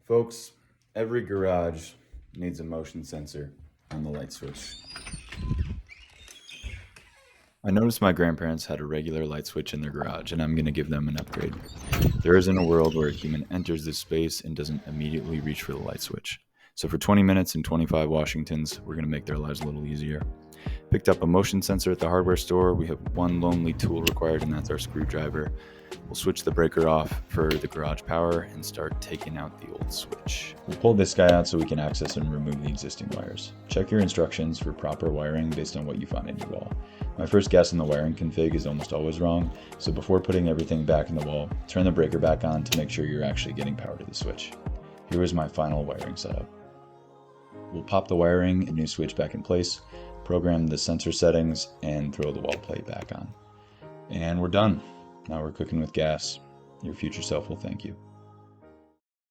Folks, every garage needs a motion sensor on the light switch. I noticed my grandparents had a regular light switch in their garage, and I'm going to give them an upgrade. There isn't a world where a human enters this space and doesn't immediately reach for the light switch. So for 20 minutes and 25 Washingtons, we're going to make their lives a little easier. Picked up a motion sensor at the hardware store. We have one lonely tool required, and that's our screwdriver. We'll switch the breaker off for the garage power and start taking out the old switch. We'll pull this guy out so we can access and remove the existing wires. Check your instructions for proper wiring based on what you find in your wall. My first guess on the wiring config is almost always wrong, so before putting everything back in the wall, turn the breaker back on to make sure you're actually getting power to the switch. Here is my final wiring setup. We'll pop the wiring and new switch back in place, program the sensor settings, and throw the wall plate back on. And we're done. Now we're cooking with gas. Your future self will thank you.